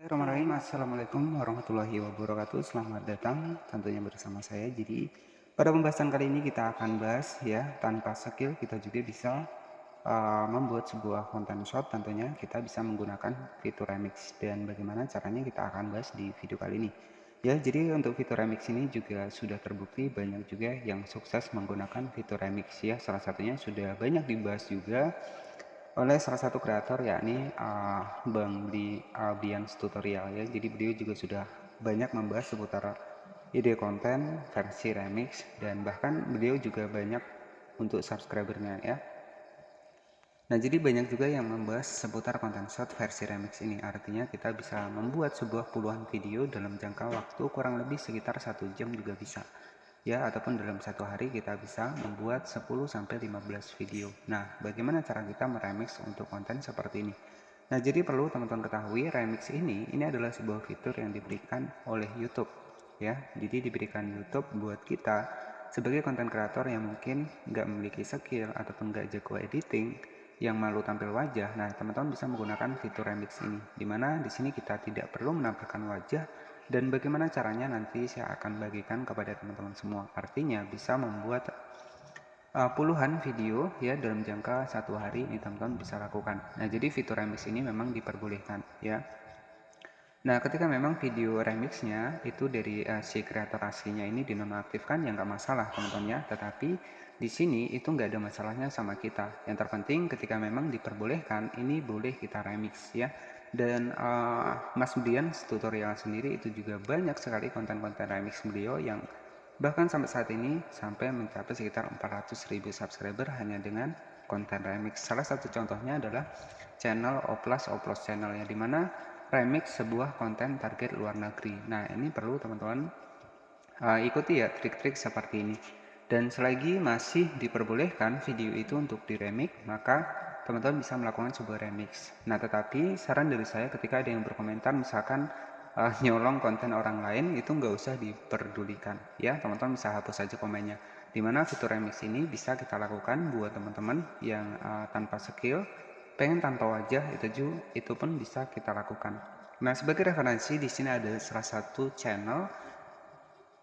Bismillahirrahmanirrahim. Assalamualaikum warahmatullahi wabarakatuh. Selamat datang tentunya bersama saya. Jadi pada pembahasan kali ini kita akan bahas ya, tanpa skill kita juga bisa membuat sebuah konten short. Tentunya kita bisa menggunakan fitur remix, dan bagaimana caranya kita akan bahas di video kali ini ya. Jadi untuk fitur remix ini juga sudah terbukti banyak juga yang sukses menggunakan fitur remix ya. Salah satunya sudah banyak dibahas juga oleh salah satu kreator, yakni Bang Bians Tutorial ya. Jadi beliau juga sudah banyak membahas seputar ide konten versi remix, dan bahkan beliau juga banyak untuk subscribernya ya. Nah, jadi banyak juga yang membahas seputar konten short versi remix ini. Artinya kita bisa membuat sebuah puluhan video dalam jangka waktu kurang lebih sekitar 1 jam juga bisa ya, ataupun dalam satu hari kita bisa membuat 10-15 video. Nah, bagaimana cara kita meremix untuk konten seperti ini? Nah, jadi perlu teman-teman ketahui, remix ini adalah sebuah fitur yang diberikan oleh YouTube ya. Jadi diberikan YouTube buat kita sebagai konten kreator yang mungkin nggak memiliki skill ataupun nggak jago editing, yang malu tampil wajah. Nah, teman-teman bisa menggunakan fitur remix ini, dimana di sini kita tidak perlu menampilkan wajah. Dan bagaimana caranya nanti saya akan bagikan kepada teman-teman semua. Artinya bisa membuat puluhan video ya dalam jangka satu hari ini teman-teman bisa lakukan. Nah, jadi fitur remix ini memang diperbolehkan ya. Nah, ketika memang video remixnya itu dari si kreator aslinya ini dinonaktifkan, ya nggak masalah teman-teman ya. Tetapi di sini itu nggak ada masalahnya sama kita. Yang terpenting ketika memang diperbolehkan, ini boleh kita remix ya. Dan Mas Budian Tutorial sendiri itu juga banyak sekali konten-konten remix beliau yang bahkan sampai saat ini sampai mencapai sekitar 400.000 subscriber hanya dengan konten remix. Salah satu contohnya adalah channel Oplas Channel, yang dimana remix sebuah konten target luar negeri. Nah, ini perlu teman-teman ikuti ya trik-trik seperti ini. Dan selagi masih diperbolehkan video itu untuk diremix, maka teman-teman bisa melakukan sebuah remix. Nah, tetapi saran dari saya, ketika ada yang berkomentar misalkan nyolong konten orang lain, itu nggak usah diperdulikan ya. Teman-teman bisa hapus saja komennya. Dimana fitur remix ini bisa kita lakukan buat teman-teman yang tanpa skill, pengen tanpa wajah, itu pun bisa kita lakukan. Nah, sebagai referensi di sini ada salah satu channel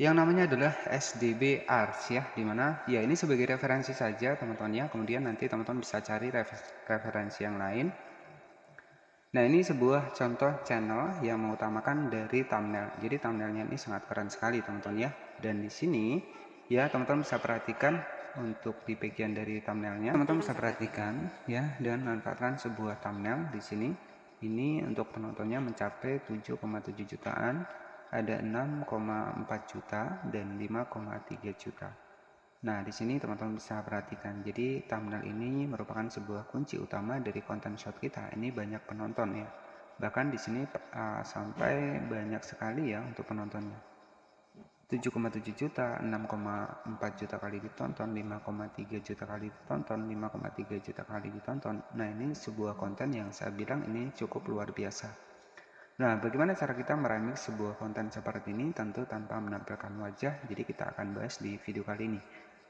yang namanya adalah SDB Arts ya, dimana ya ini sebagai referensi saja teman-teman ya. Kemudian nanti teman-teman bisa cari referensi yang lain. Nah, ini sebuah contoh channel yang mengutamakan dari thumbnail. Jadi thumbnailnya ini sangat keren sekali teman-teman ya. Dan di sini ya teman-teman bisa perhatikan untuk di bagian dari thumbnailnya, teman-teman bisa perhatikan ya, dan manfaatkan sebuah thumbnail di sini. Ini untuk penontonnya mencapai 7,7 jutaan, ada 6,4 juta dan 5,3 juta. Nah, di sini teman-teman bisa perhatikan. Jadi thumbnail ini merupakan sebuah kunci utama dari konten short kita. Ini banyak penonton ya. Bahkan di sini sampai banyak sekali ya untuk penontonnya. 7,7 juta, 6,4 juta kali ditonton, 5,3 juta kali ditonton, 5,3 juta kali ditonton. Nah, ini sebuah konten yang saya bilang ini cukup luar biasa. Nah, bagaimana cara kita meremix sebuah konten seperti ini? Tentu tanpa menampilkan wajah. Jadi kita akan bahas di video kali ini.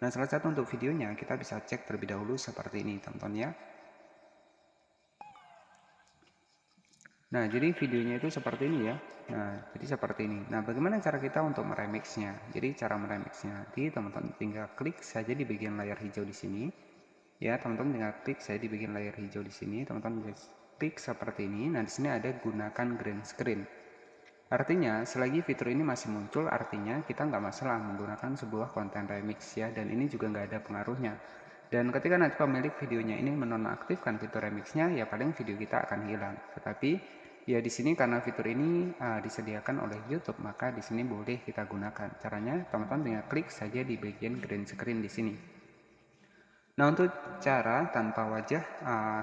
Nah, salah satu untuk videonya kita bisa cek terlebih dahulu seperti ini teman-teman ya. Nah, jadi videonya itu seperti ini ya. Nah, jadi seperti ini. Nah, bagaimana cara kita untuk meremixnya? Jadi cara meremixnya nanti teman-teman tinggal klik saja di bagian layar hijau di sini. Ya, teman-teman tinggal klik saja di bagian layar hijau di sini. Teman-teman bisa klik seperti ini. Nah, di sini ada gunakan green screen. Artinya, selagi fitur ini masih muncul, artinya kita nggak masalah menggunakan sebuah konten remix ya, dan ini juga nggak ada pengaruhnya. Dan ketika nanti pemilik videonya ini menonaktifkan fitur remixnya, ya paling video kita akan hilang. Tetapi ya di sini karena fitur ini disediakan oleh YouTube, maka di sini boleh kita gunakan. Caranya, teman-teman tinggal klik saja di bagian green screen di sini. Nah, untuk cara tanpa wajah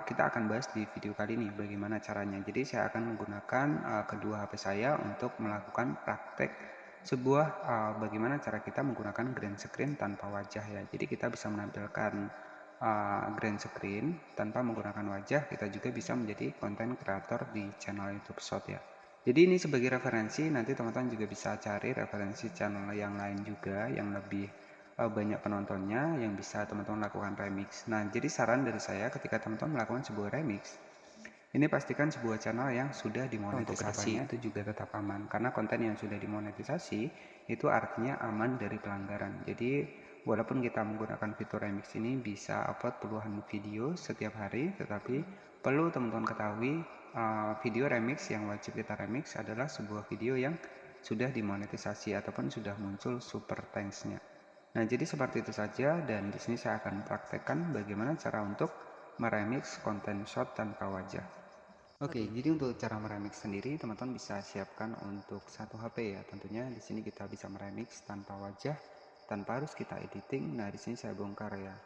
kita akan bahas di video kali ini bagaimana caranya. Jadi saya akan menggunakan kedua HP saya untuk melakukan praktek sebuah bagaimana cara kita menggunakan green screen tanpa wajah ya. Jadi kita bisa menampilkan green screen tanpa menggunakan wajah. Kita juga bisa menjadi konten kreator di channel YouTube Short ya. Jadi ini sebagai referensi, nanti teman-teman juga bisa cari referensi channel yang lain juga yang lebih banyak penontonnya, yang bisa teman-teman lakukan remix. Nah, jadi saran dari saya, ketika teman-teman melakukan sebuah remix, Ini pastikan sebuah channel yang sudah dimonetisasi itu juga tetap aman, karena konten yang sudah dimonetisasi itu artinya aman dari pelanggaran. Jadi walaupun kita menggunakan fitur remix ini bisa upload puluhan video setiap hari, tetapi perlu teman-teman ketahui video remix yang wajib kita remix adalah sebuah video yang sudah dimonetisasi ataupun sudah muncul super thanks-nya. Nah, jadi seperti itu saja, dan di sini saya akan praktekkan bagaimana cara untuk meremix konten short tanpa wajah. Oke, jadi untuk cara meremix sendiri teman-teman bisa siapkan untuk satu HP ya. Tentunya di sini kita bisa meremix tanpa wajah, tanpa harus kita editing. Nah, di sini saya bongkar ya.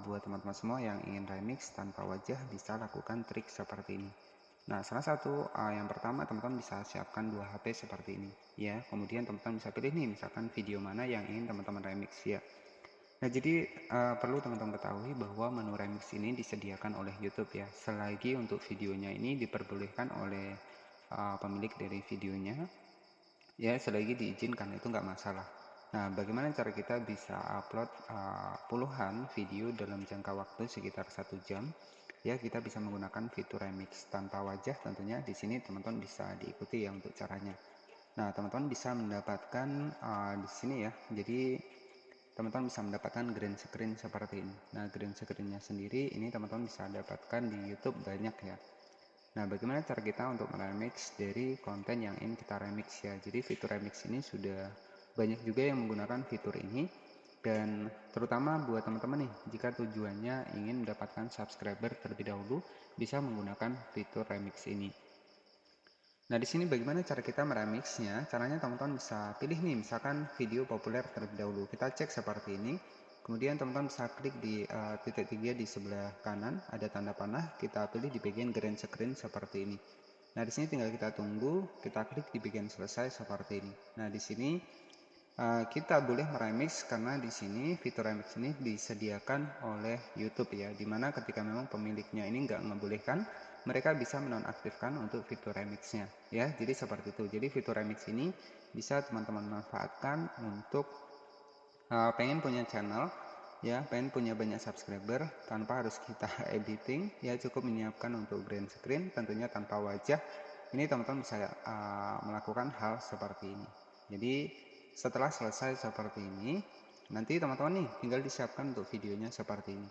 Buat teman-teman semua yang ingin remix tanpa wajah bisa lakukan trik seperti ini. Nah, salah satu yang pertama teman-teman bisa siapkan dua HP seperti ini ya. Kemudian teman-teman bisa pilih nih misalkan video mana yang ingin teman-teman remix ya. Nah, jadi perlu teman-teman ketahui bahwa menu remix ini disediakan oleh YouTube ya. Selagi untuk videonya ini diperbolehkan oleh pemilik dari videonya, ya selagi diizinkan itu nggak masalah. Nah, bagaimana cara kita bisa upload puluhan video dalam jangka waktu sekitar 1 jam? Ya, kita bisa menggunakan fitur remix tanpa wajah tentunya. Di sini teman-teman bisa diikuti ya untuk caranya. Nah, teman-teman bisa mendapatkan di sini ya. Jadi teman-teman bisa mendapatkan green screen seperti ini. Nah, green screen-nya sendiri ini teman-teman bisa dapatkan di YouTube banyak ya. Nah, bagaimana cara kita untuk meremix dari konten yang ingin kita remix ya. Jadi fitur remix ini sudah banyak juga yang menggunakan fitur ini, dan terutama buat teman-teman nih, jika tujuannya ingin mendapatkan subscriber terlebih dahulu, bisa menggunakan fitur remix ini. Nah, di sini bagaimana cara kita meremixnya? Caranya teman-teman bisa pilih nih, misalkan video populer terlebih dahulu. Kita cek seperti ini. Kemudian teman-teman bisa klik di titik 3 di sebelah kanan, ada tanda panah. Kita pilih di bagian green screen seperti ini. Nah, di sini tinggal kita tunggu, kita klik di bagian selesai seperti ini. Nah, di sini kita boleh meremix karena di sini fitur remix ini disediakan oleh YouTube ya, dimana ketika memang pemiliknya ini nggak membolehkan, mereka bisa menonaktifkan untuk fitur remixnya ya. Jadi seperti itu. Jadi fitur remix ini bisa teman-teman manfaatkan untuk pengen punya channel ya, pengen punya banyak subscriber tanpa harus kita editing ya, cukup menyiapkan untuk green screen tentunya tanpa wajah. Ini teman-teman bisa melakukan hal seperti ini. Jadi setelah selesai seperti ini, nanti teman-teman nih tinggal disiapkan untuk videonya seperti ini.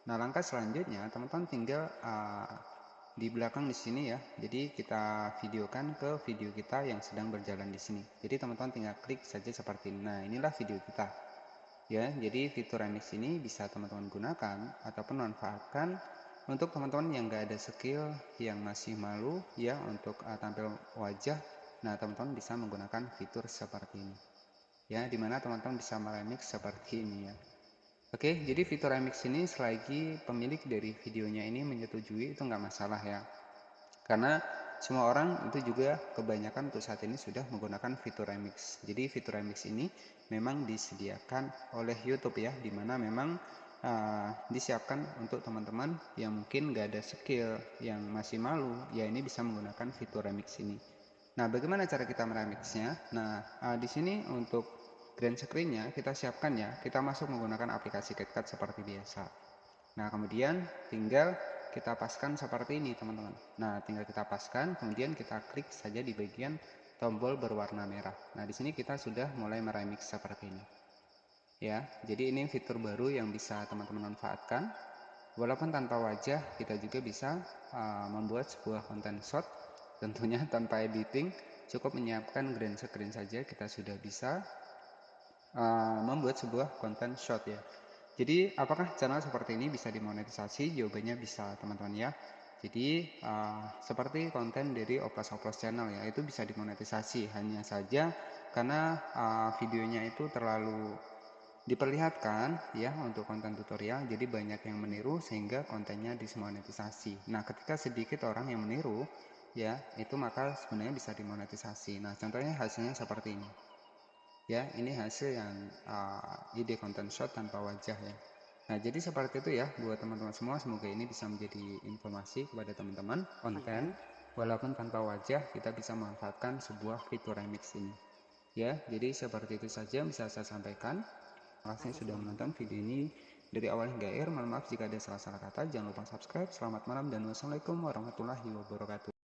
Nah, langkah selanjutnya teman-teman tinggal di belakang di sini ya. Jadi kita videokan ke video kita yang sedang berjalan di sini. Jadi teman-teman tinggal klik saja seperti ini. Nah, inilah video kita. Ya, jadi fitur remix ini bisa teman-teman gunakan ataupun manfaatkan untuk teman-teman yang nggak ada skill, yang masih malu ya untuk tampil wajah. Nah, teman-teman bisa menggunakan fitur seperti ini. Ya, dimana teman-teman bisa meremix seperti ini ya. Oke, jadi fitur remix ini selagi pemilik dari videonya ini menyetujui itu nggak masalah ya. Karena semua orang itu juga kebanyakan untuk saat ini sudah menggunakan fitur remix. Jadi fitur remix ini memang disediakan oleh YouTube ya, dimana memang disiapkan untuk teman-teman yang mungkin nggak ada skill, yang masih malu, ya ini bisa menggunakan fitur remix ini. Nah, bagaimana cara kita meremixnya? Nah, di sini untuk green screen-nya kita siapkan ya. Kita masuk menggunakan aplikasi CapCut seperti biasa. Nah, kemudian tinggal kita paskan seperti ini, teman-teman. Nah, tinggal kita paskan, kemudian kita klik saja di bagian tombol berwarna merah. Nah, di sini kita sudah mulai meremix seperti ini. Ya, jadi ini fitur baru yang bisa teman-teman manfaatkan. Walaupun tanpa wajah, kita juga bisa membuat sebuah konten short, tentunya tanpa editing, cukup menyiapkan green screen saja kita sudah bisa membuat sebuah konten short ya. Jadi apakah channel seperti ini bisa dimonetisasi? Jawabannya bisa, teman-teman ya. Jadi seperti konten dari Oplos channel ya, itu bisa dimonetisasi, hanya saja karena videonya itu terlalu diperlihatkan ya untuk konten tutorial, jadi banyak yang meniru sehingga kontennya dismonetisasi. Nah, ketika sedikit orang yang meniru ya, itu maka sebenarnya bisa dimonetisasi. Nah, contohnya hasilnya seperti ini. Ya, ini hasil yang ide konten short tanpa wajah ya. Nah, jadi seperti itu ya buat teman-teman semua. Semoga ini bisa menjadi informasi kepada teman-teman. Konten walaupun tanpa wajah, kita bisa memanfaatkan sebuah fitur remix ini. Ya, jadi seperti itu saja bisa saya sampaikan. Terima kasih sudah menonton video ini. Dari awal hingga akhir, mohon maaf jika ada salah-salah kata. Jangan lupa subscribe. Selamat malam dan wassalamualaikum warahmatullahi wabarakatuh.